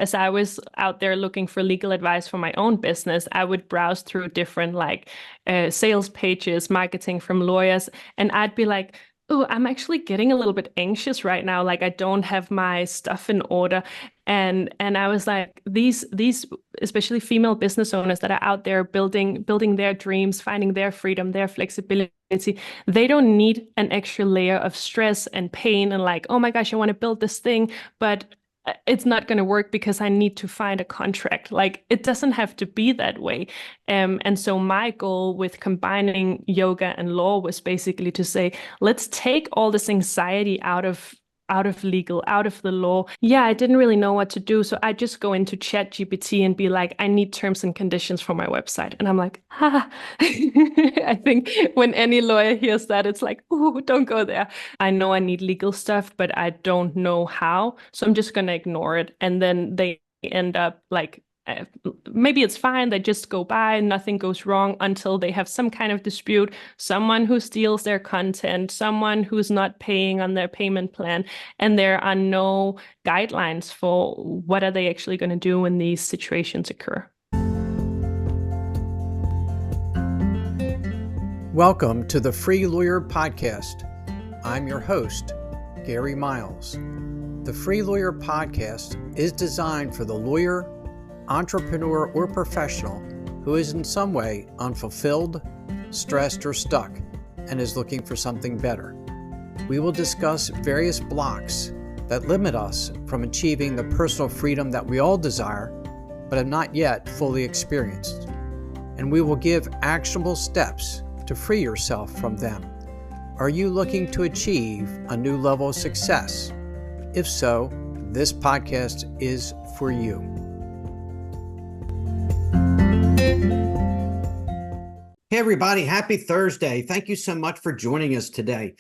as I was out there looking for legal advice for my own business, I would browse through different like sales pages, marketing from lawyers, and I'd be like, oh, I'm actually getting a little bit anxious right now. Like I don't have my stuff in order. And I was like, these especially female business owners that are out there building their dreams, finding their freedom, their flexibility, they don't need an extra layer of stress and pain and like, oh my gosh, I want to build this thing, but it's not going to work because I need to find a contract. Like it doesn't have to be that way. And so my goal with combining yoga and law was basically to say, let's take all this anxiety out of legal, out of the law. Yeah, I didn't really know what to do. So I just go into Chat GPT and be like, I need terms and conditions for my website. And I'm like, ha. I think when any lawyer hears that, it's like, oh, don't go there. I know I need legal stuff, but I don't know how. So I'm just going to ignore it. And then they end up like, maybe it's fine. They just go by, nothing goes wrong until they have some kind of dispute, someone who steals their content, someone who's not paying on their payment plan, and there are no guidelines for what are they actually going to do when these situations occur. Welcome to the Free Lawyer Podcast. I'm your host, Gary Miles. The Free Lawyer Podcast is designed for the lawyer, entrepreneur, or professional who is in some way unfulfilled, stressed, or stuck and is looking for something better. We will discuss various blocks that limit us from achieving the personal freedom that we all desire but have not yet fully experienced. And we will give actionable steps to free yourself from them. Are you looking to achieve a new level of success? If so, this podcast is for you. Hey everybody, happy Thursday. Thank you so much for joining us today.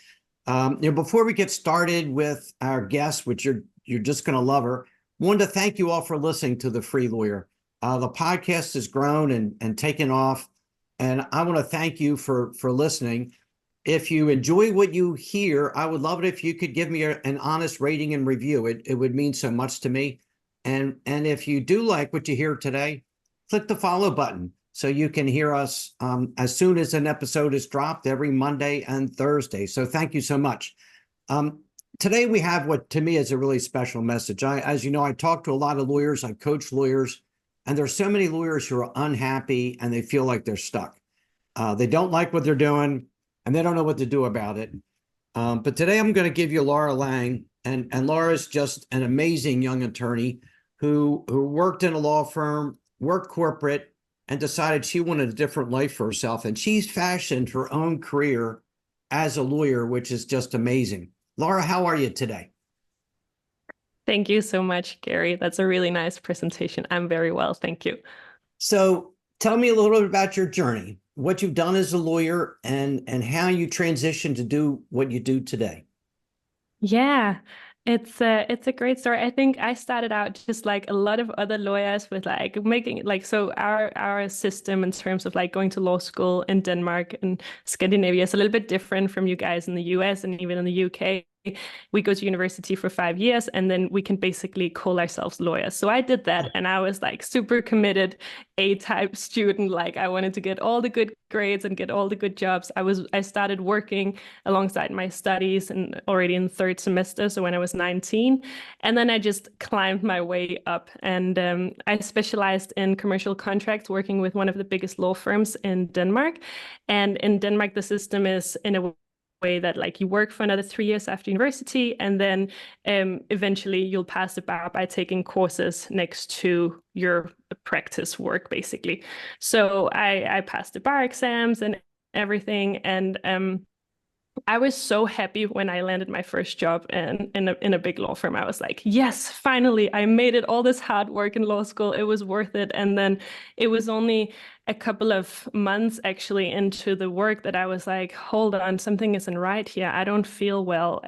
Before we get started with our guest, which you're just going to love her, wanted to thank you all for listening to The Free Lawyer. The podcast has grown and taken off, and I want to thank you for listening. If you enjoy what you hear, I would love it if you could give me an honest rating and review. It would mean so much to me. And if you do like what you hear today, click the follow button so you can hear us as soon as an episode is dropped every Monday and Thursday. So thank you so much. Today we have what to me is a really special message. As you know, I talk to a lot of lawyers, I coach lawyers, and there's so many lawyers who are unhappy and they feel like they're stuck. They don't like what they're doing and they don't know what to do about it. But today I'm going to give you Laura Lange, and Laura's just an amazing young attorney who worked in a law firm, worked corporate, and decided she wanted a different life for herself. And she's fashioned her own career as a lawyer, which is just amazing. Laura, how are you today? Thank you so much, Gary. That's a really nice presentation. I'm very well, thank you. So tell me a little bit about your journey, what you've done as a lawyer, and how you transitioned to do what you do today. Yeah, it's a great story. I think I started out just like a lot of other lawyers with like making like so our system in terms of like going to law school in Denmark and Scandinavia is a little bit different from you guys in the US and even in the UK. We go to university for 5 years and then we can basically call ourselves lawyers. So I did that and I was like super committed A-type student. Like I wanted to get all the good grades and get all the good jobs. I started working alongside my studies and already in third semester. So when I was 19, and then I just climbed my way up and I specialized in commercial contracts working with one of the biggest law firms in Denmark. And in Denmark, the system is in a way that like you work for another 3 years after university, and then eventually you'll pass the bar by taking courses next to your practice work, basically. So I passed the bar exams and everything, and I was so happy when I landed my first job in a big law firm. I was like, yes, finally, I made it. All this hard work in law school, it was worth it. And then it was only a couple of months actually into the work that I was like, hold on, something isn't right here. I don't feel well.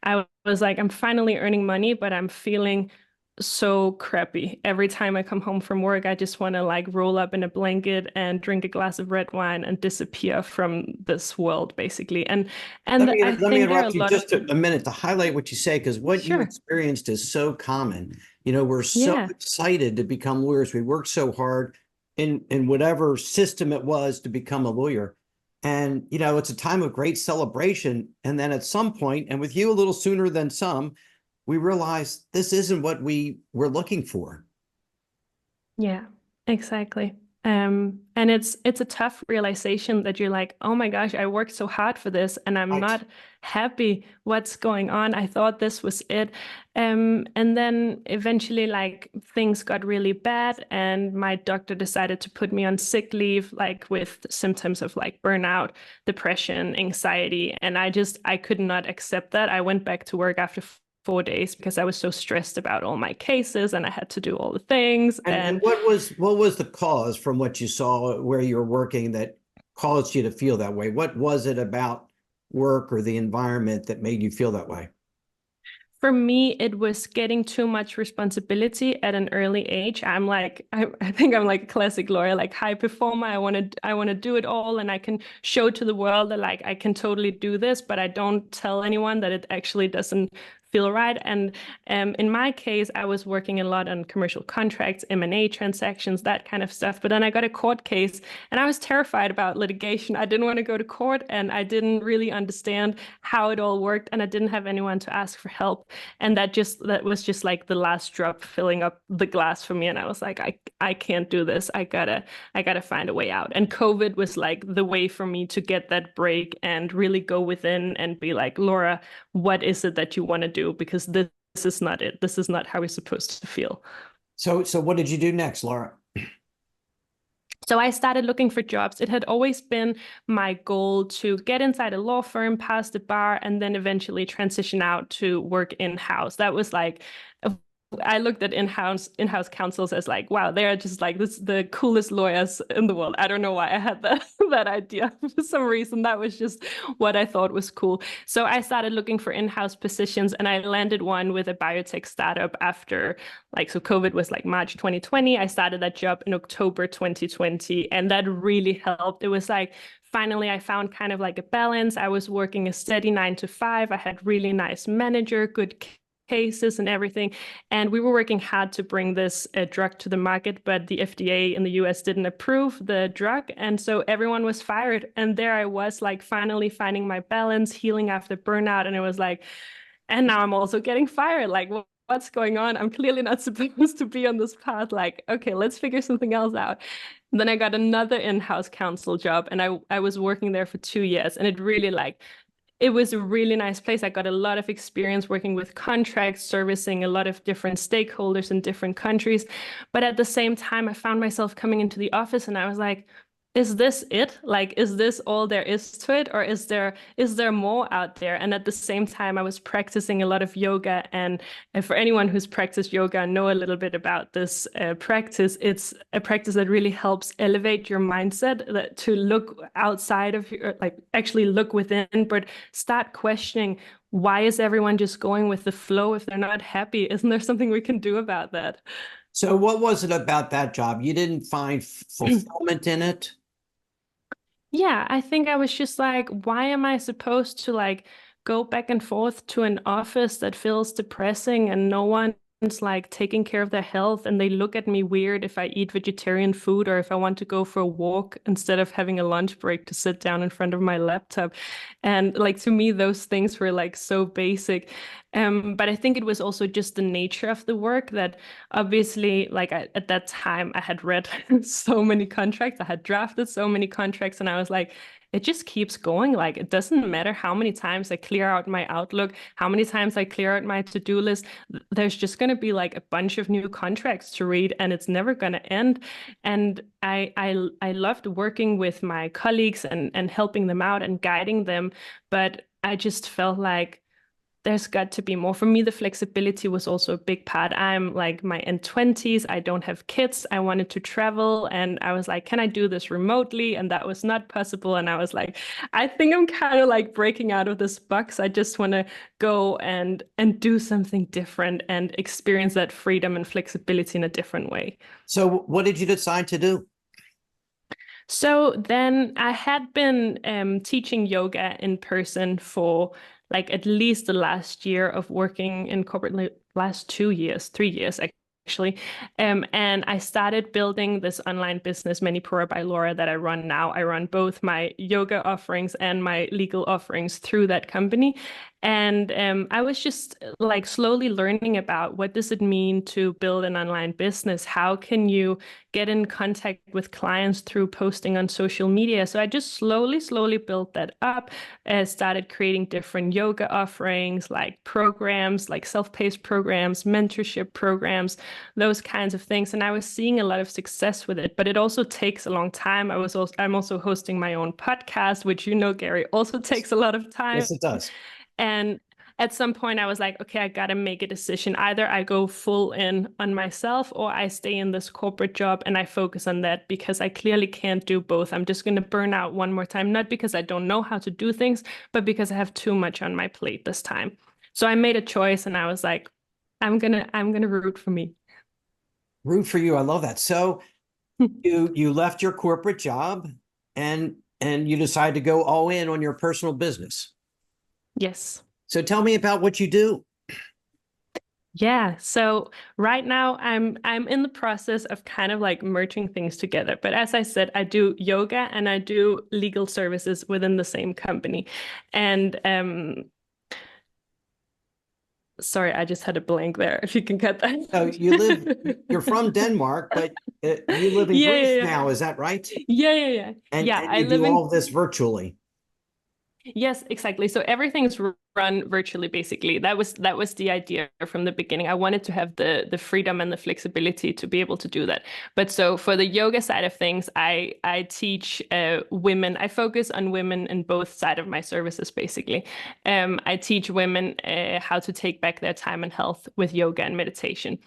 I was like, I'm finally earning money, but I'm feeling so crappy. Every time I come home from work, I just want to like roll up in a blanket and drink a glass of red wine and disappear from this world, basically. And let me interrupt you just a minute to highlight what you say, because what you Sure. experienced is so common. We're so Yeah. excited to become lawyers. We worked so hard in whatever system it was to become a lawyer. And, it's a time of great celebration. And then at some point, and with you a little sooner than some, we realized this isn't what we were looking for. Yeah, exactly. And it's a tough realization that you're like, oh my gosh, I worked so hard for this and I'm Right. not happy. What's going on? I thought this was it. And then eventually like things got really bad and my doctor decided to put me on sick leave, like with symptoms of like burnout, depression, anxiety. And I could not accept that. I went back to work after 4 days because I was so stressed about all my cases and I had to do all the things. And what was the cause from what you saw where you were working that caused you to feel that way? What was it about work or the environment that made you feel that way? For me, it was getting too much responsibility at an early age. I think I'm like a classic lawyer, like high performer. I want to do it all, and I can show to the world that like I can totally do this, but I don't tell anyone that it actually doesn't feel right. And in my case, I was working a lot on commercial contracts, M&A transactions, that kind of stuff. But then I got a court case, and I was terrified about litigation. I didn't want to go to court, and I didn't really understand how it all worked, and I didn't have anyone to ask for help. And that was just like the last drop filling up the glass for me. And I was like, I can't do this. I gotta find a way out. And COVID was like the way for me to get that break and really go within and be like, Laura, what is it that you want to do? Because this is not it. This is not how we're supposed to feel. So what did you do next, Laura? So I started looking for jobs. It had always been my goal to get inside a law firm, pass the bar, and then eventually transition out to work in-house. That was like I looked at in-house counsels as like, wow, they're just like the coolest lawyers in the world. I don't know why I had that that idea for some reason. That was just what I thought was cool. So I started looking for in-house positions, and I landed one with a biotech startup after so COVID was like March 2020. I started that job in October 2020, and that really helped. It was like finally I found kind of like a balance. I was working a steady 9 to 5. I had really nice manager, good cases and everything. And we were working hard to bring this drug to the market, but the FDA in the US didn't approve the drug. And so everyone was fired. And there I was, like, finally finding my balance, healing after burnout. And it was like, and now I'm also getting fired. Like, what's going on? I'm clearly not supposed to be on this path. Like, okay, let's figure something else out. And then I got another in-house counsel job, and I was working there for 2 years, and it was a really nice place. I got a lot of experience working with contracts, servicing a lot of different stakeholders in different countries. But at the same time, I found myself coming into the office and I was like, is this it? Like, is this all there is to it? Or is there more out there? And at the same time, I was practicing a lot of yoga. And for anyone who's practiced yoga and know a little bit about this practice, it's a practice that really helps elevate your mindset, to look outside of your, like actually look within, but start questioning, why is everyone just going with the flow if they're not happy? Isn't there something we can do about that? So what was it about that job? You didn't find fulfillment in it? Yeah, I think I was just like, why am I supposed to like go back and forth to an office that feels depressing and no one's like taking care of their health, and they look at me weird if I eat vegetarian food or if I want to go for a walk instead of having a lunch break to sit down in front of my laptop. And like to me, those things were like so basic. But I think it was also just the nature of the work that obviously, at that time, I had read so many contracts, I had drafted so many contracts, and I was like, it just keeps going. Like, it doesn't matter how many times I clear out my Outlook, how many times I clear out my to-do list. There's just going to be like a bunch of new contracts to read, and it's never going to end. And I loved working with my colleagues and helping them out and guiding them, but I just felt like there's got to be more. For me, the flexibility was also a big part. I'm like my end 20s. I don't have kids. I wanted to travel. And I was like, can I do this remotely? And that was not possible. And I was like, I think I'm kind of like breaking out of this box. I just want to go and do something different and experience that freedom and flexibility in a different way. So what did you decide to do? So then I had been teaching yoga in person for like at least the last year of working in last 2 years, 3 years actually. And I started building this online business, Manipura by Laura, that I run now. I run both my yoga offerings and my legal offerings through that company. And I was just like slowly learning about what does it mean to build an online business? How can you get in contact with clients through posting on social media? So I just slowly built that up, started creating different yoga offerings, like programs, like self-paced programs, mentorship programs, those kinds of things. And I was seeing a lot of success with it, but it also takes a long time. I'm also hosting my own podcast, which Gary, also takes a lot of time. Yes, it does. And at some point, I was like, okay, I got to make a decision. Either I go full in on myself or I stay in this corporate job and I focus on that, because I clearly can't do both. I'm just going to burn out one more time, not because I don't know how to do things, but because I have too much on my plate this time. So I made a choice and I was like, I'm gonna root for me. Root for you. I love that. So you left your corporate job and you decided to go all in on your personal business. Yes. So tell me about what you do. Yeah, so right now I'm in the process of kind of like merging things together. But as I said, I do yoga and I do legal services within the same company. And sorry, I just had a blank there. If you can cut that. So you're from Denmark, but you live in Yeah, Greece yeah, now. Is that right? yeah. Yeah, yeah, yeah. Yeah, And I you do live all in of this virtually. Yes, exactly. So everything's run virtually, basically. That was the idea from the beginning. I wanted to have the freedom and the flexibility to be able to do that. But so for the yoga side of things, I teach women. I focus on women in both side of my services, basically. I teach women how to take back their time and health with yoga and meditation,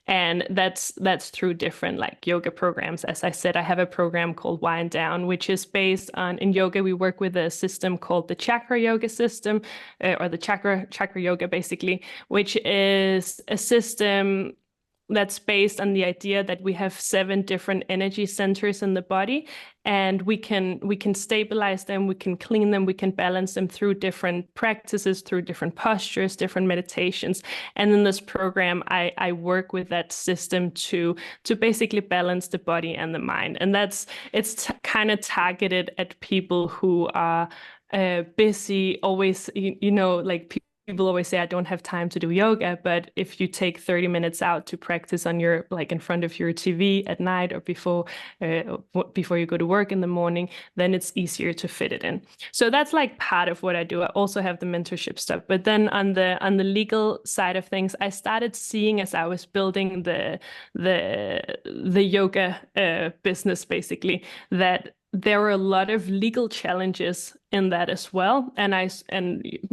and that's through different like yoga programs. As I said, I have a program called Wind Down, which is based on in yoga we work with a system called the chakra yoga system, or the chakra yoga basically, which is a system that's based on the idea that we have 7 different energy centers in the body, and we can stabilize them, we can clean them, we can balance them through different practices, through different postures, different meditations. And in this program, I work with that system to basically balance the body and the mind. And it's kind of targeted at people who are busy, always, like people always say, I don't have time to do yoga. But if you take 30 minutes out to practice on your, like in front of your TV at night or before you go to work in the morning, then it's easier to fit it in. So that's like part of what I do. I also have the mentorship stuff. But then on the legal side of things, I started seeing as I was building the yoga business, basically, that there were a lot of legal challenges in that as well. And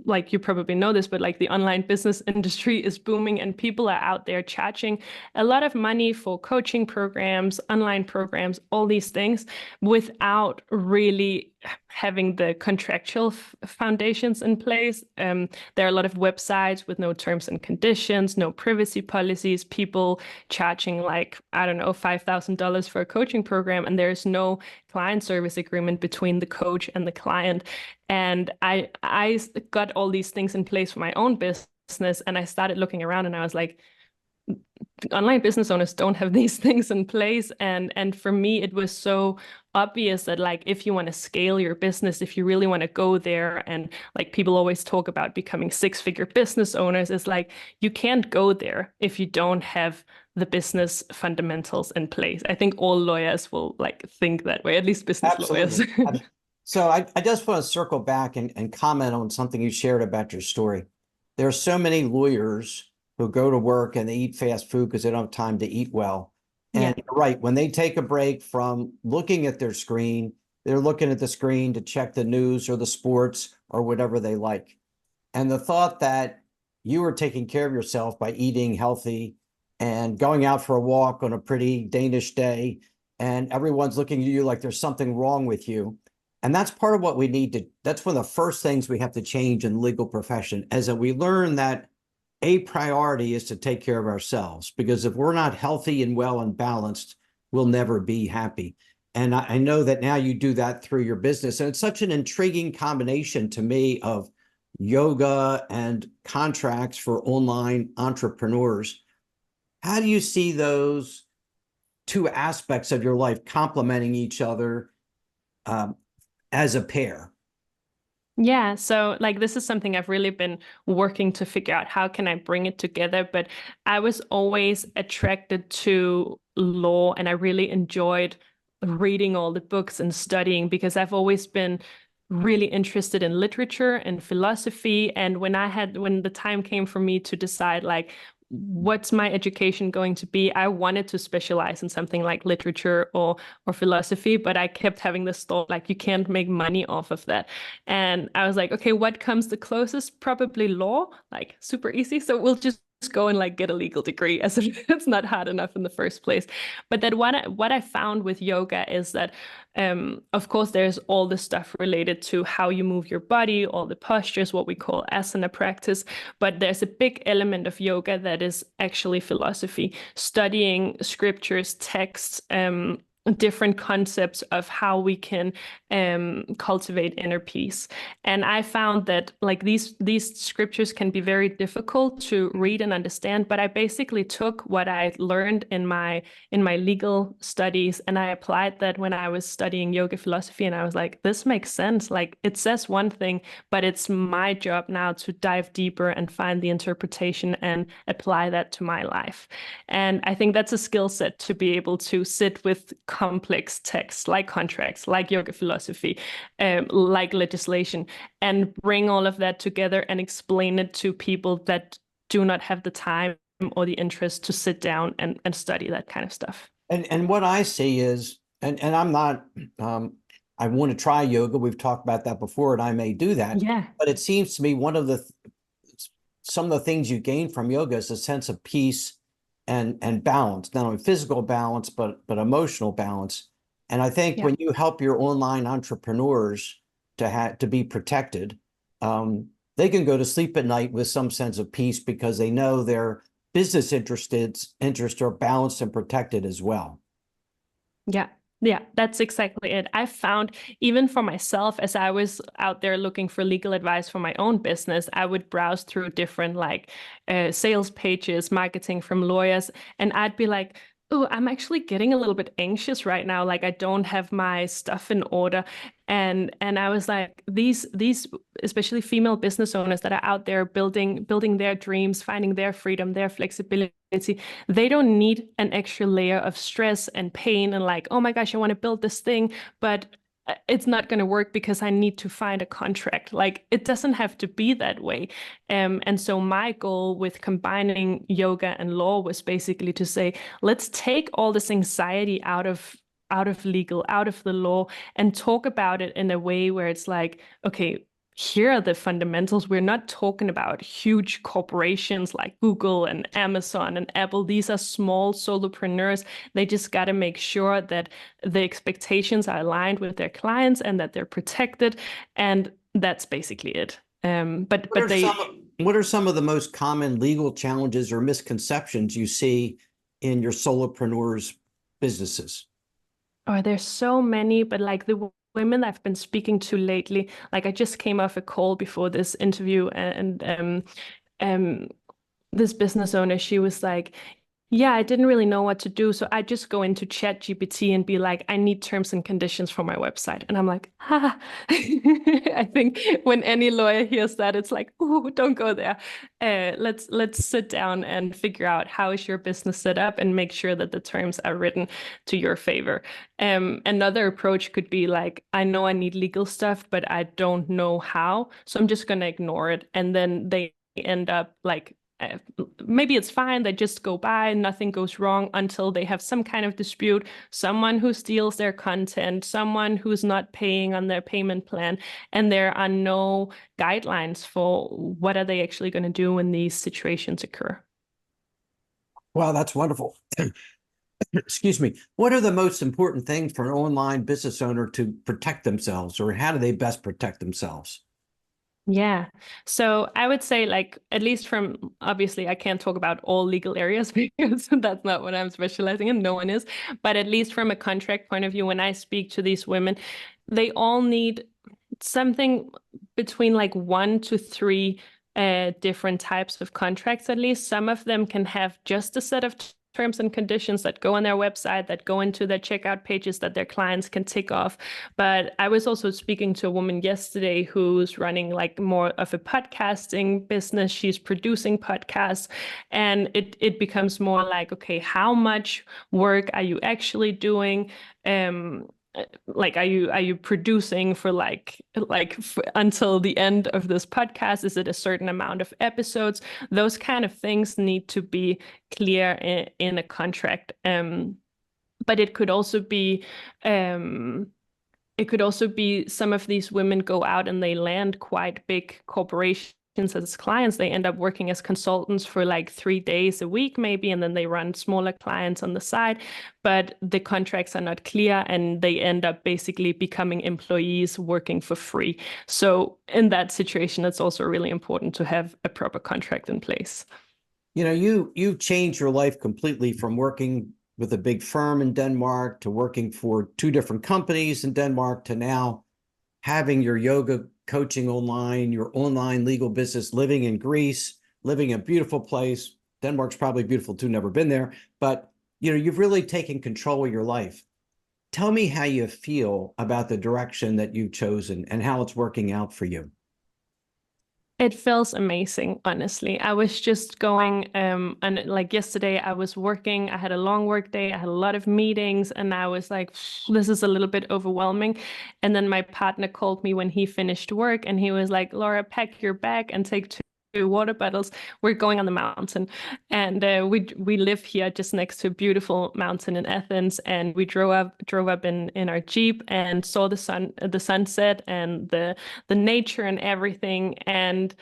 like you probably know this, but like the online business industry is booming and people are out there charging a lot of money for coaching programs, online programs, all these things without really having the contractual foundations in place. There are a lot of websites with no terms and conditions, no privacy policies, people charging like, I don't know, $5,000 for a coaching program, and there's no client service agreement between the coach and the client. And I got all these things in place for my own business, and I started looking around and I was like, online business owners don't have these things in place. And for me, it was so obvious that like if you want to scale your business, if you really want to go there, and like people always talk about becoming 6-figure business owners, it's like you can't go there if you don't have the business fundamentals in place. I think all lawyers will like think that way, at least business lawyers. Absolutely. So I just want to circle back and comment on something you shared about your story. There are so many lawyers who go to work and they eat fast food because they don't have time to eat well. And Yeah. you're right, when they take a break from looking at their screen, they're looking at the screen to check the news or the sports or whatever they like. And the thought that you are taking care of yourself by eating healthy and going out for a walk on a pretty Danish day, and everyone's looking at you like there's something wrong with you. And that's part of what we need to, that's one of the first things we have to change in the legal profession, is that we learn that a priority is to take care of ourselves, because if we're not healthy and well and balanced, we'll never be happy. And I know that now you do that through your business. And it's such an intriguing combination to me of yoga and contracts for online entrepreneurs. How do you see those two aspects of your life complementing each other um, as a pair? Yeah, so like this is something I've really been working to figure out how can I bring it together, but I was always attracted to law and I really enjoyed reading all the books and studying because I've always been really interested in literature and philosophy. And when the time came for me to decide like what's my education going to be, I wanted to specialize in something like literature or philosophy, but I kept having this thought like you can't make money off of that. And I was like, okay, what comes the closest? Probably law, like super easy. So we'll just go and like get a legal degree as if it's not hard enough in the first place. But that what I found with yoga is that of course there's all the stuff related to how you move your body, all the postures, what we call asana practice, but there's a big element of yoga that is actually philosophy, studying scriptures, texts, different concepts of how we can cultivate inner peace. And I found that like these scriptures can be very difficult to read and understand, but I basically took what I learned in my legal studies and I applied that when I was studying yoga philosophy. And I was like, this makes sense. Like it says one thing, but it's my job now to dive deeper and find the interpretation and apply that to my life. And I think that's a skill set to be able to sit with complex texts like contracts, like yoga philosophy, like legislation, and bring all of that together and explain it to people that do not have the time or the interest to sit down and study that kind of stuff. And what I see is, and I'm not, I want to try yoga. We've talked about that before, and I may do that. Yeah. But it seems to me one of the some of the things you gain from yoga is a sense of peace and balance, not only physical balance but emotional balance. And I think Yeah. when you help your online entrepreneurs to be protected, they can go to sleep at night with some sense of peace because they know their business interests are balanced and protected as well. Yeah. Yeah, that's exactly it. I found even for myself, as I was out there looking for legal advice for my own business, I would browse through different like sales pages, marketing from lawyers, and I'd be like, oh, I'm actually getting a little bit anxious right now. Like I don't have my stuff in order. And I was like, these especially female business owners that are out there building their dreams, finding their freedom, their flexibility, they don't need an extra layer of stress and pain and like, oh my gosh, I want to build this thing, but it's not going to work because I need to find a contract. Like it doesn't have to be that way. And so my goal with combining yoga and law was basically to say, let's take all this anxiety out of legal, out of the law, and talk about it in a way where it's like, okay, here are the fundamentals. We're not talking about huge corporations like Google and Amazon and Apple. These are small solopreneurs. They just got to make sure that the expectations are aligned with their clients and that they're protected. And that's basically it. But What but are they what are some of the most common legal challenges or misconceptions you see in your solopreneurs businesses? Oh, there's so many, but like the women I've been speaking to lately, like I just came off a call before this interview and um this business owner, she was like, yeah, I didn't really know what to do. So I just go into Chat GPT and be like, I need terms and conditions for my website. And I'm like, ha. I think when any lawyer hears that, it's like, oh, don't go there. Let's sit down and figure out how is your business set up and make sure that the terms are written to your favor. Another approach could be like, I know I need legal stuff, but I don't know how. So I'm just going to ignore it. And then they end up like maybe it's fine. They just go by, nothing goes wrong until they have some kind of dispute, someone who steals their content, someone who's not paying on their payment plan, and there are no guidelines for what are they actually going to do when these situations occur. Wow, that's wonderful. Excuse me. What are the most important things for an online business owner to protect themselves, or how do they best protect themselves? Yeah. So I would say, like, at least from obviously, I can't talk about all legal areas because that's not what I'm specializing in. No one is. But at least from a contract point of view, when I speak to these women, they all need something between like 1 to 3 different types of contracts at least. Some of them can have just a set of terms and conditions that go on their website, that go into their checkout pages that their clients can tick off. But I was also speaking to a woman yesterday who's running like more of a podcasting business. She's producing podcasts, and it becomes more like, okay, how much work are you actually doing? Like, are you producing for until the end of this podcast? Is it a certain amount of episodes? Those kind of things need to be clear in a contract. But it could also be some of these women go out and they land quite big corporations as clients. They end up working as consultants for like 3 days a week, maybe, and then they run smaller clients on the side. But the contracts are not clear, and they end up basically becoming employees working for free. So in that situation, it's also really important to have a proper contract in place. You know, you changed your life completely from working with a big firm in Denmark to working for 2 different companies in Denmark to now having your yoga coaching online, your online legal business, living in Greece, living in a beautiful place. Denmark's probably beautiful too, never been there, but you know, you've really taken control of your life. Tell me how you feel about the direction that you've chosen and how it's working out for you. It feels amazing, honestly. I was just going, and like yesterday, I was working. I had a long work day. I had a lot of meetings, and I was like, this is a little bit overwhelming. And then my partner called me when he finished work, and he was like, Laura, pack your bag and take 2 water bottles. We're going on the mountain. And we live here just next to a beautiful mountain in Athens, and we drove up in our Jeep and saw the sunset and the nature and everything. And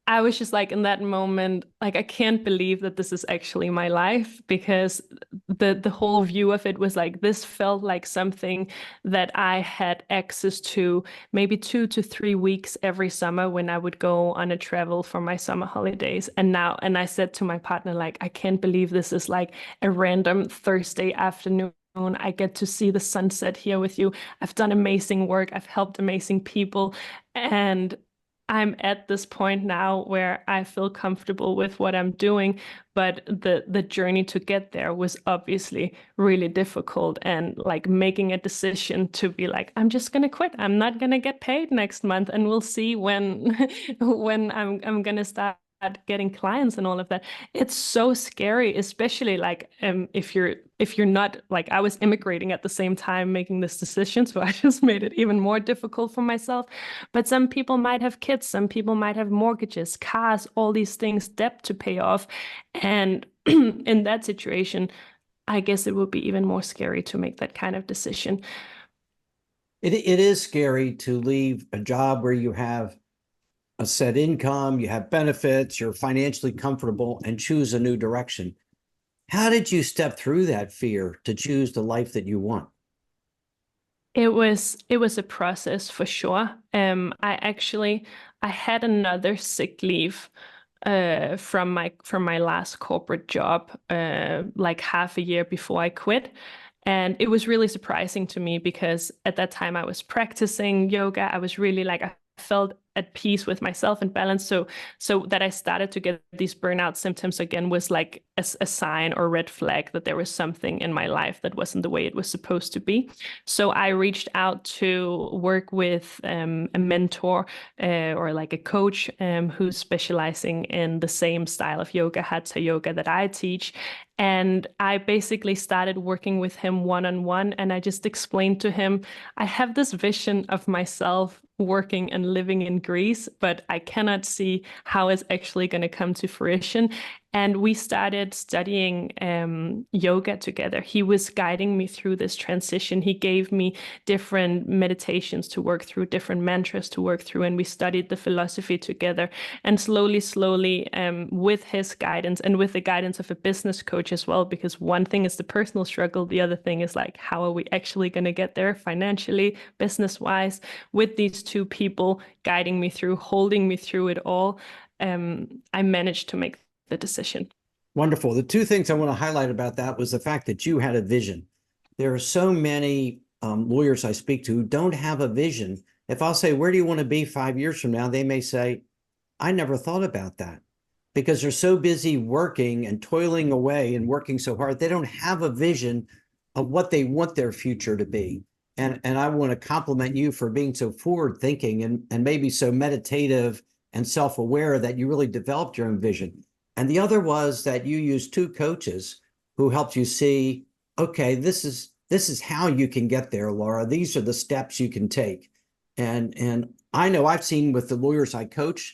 I was just like, in that moment, like, I can't believe that this is actually my life, because the whole view of it was like, this felt like something that I had access to maybe 2 to 3 weeks every summer when I would go on a travel for my summer holidays. And I said to my partner, like, I can't believe this is like a random Thursday afternoon. I get to see the sunset here with you. I've done amazing work. I've helped amazing people. And I'm at this point now where I feel comfortable with what I'm doing, but the journey to get there was obviously really difficult. And like, making a decision to be like, I'm just gonna quit. I'm not gonna get paid next month, and we'll see when when I'm gonna start getting clients and all of that. It's so scary, especially like if you're not, like, I was immigrating at the same time making this decision, so I just made it even more difficult for myself. But some people might have kids, some people might have mortgages, cars, all these things, debt to pay off. And in that situation, I guess it would be even more scary to make that kind of decision. It is scary to leave a job where you have a set income, you have benefits, you're financially comfortable, and choose a new direction. How did you step through that fear to choose the life that you want? It was a process for sure. I had another sick leave from my last corporate job like half a year before I quit. And it was really surprising to me, because at that time I was practicing yoga. I was really like, I felt at peace with myself and balance. So that I started to get these burnout symptoms again was like a sign or red flag that there was something in my life that wasn't the way it was supposed to be. So I reached out to work with a mentor or like a coach who's specializing in the same style of yoga, hatha yoga, that I teach. And I basically started working with him one-on-one, and I just explained to him, I have this vision of myself working and living in Greece, but I cannot see how it's actually going to come to fruition. And we started studying yoga together. He was guiding me through this transition. He gave me different meditations to work through, different mantras to work through, and we studied the philosophy together. And slowly, with his guidance and with the guidance of a business coach as well, because one thing is the personal struggle, the other thing is like, how are we actually going to get there financially, business-wise? With these 2 people guiding me through, holding me through it all, I managed to make the decision. Wonderful. The 2 things I want to highlight about that was the fact that you had a vision. There are so many lawyers I speak to who don't have a vision if I'll say, where do you want to be 5 years from now? They may say, I never thought about that, because they're so busy working and toiling away and working so hard. They don't have a vision of what they want their future to be. And I want to compliment you for being so forward thinking and maybe so meditative and self-aware that you really developed your own vision. And the other was that you used two coaches who helped you see, okay, this is how you can get there, Laura. These are the steps you can take. And I know I've seen with the lawyers I coach,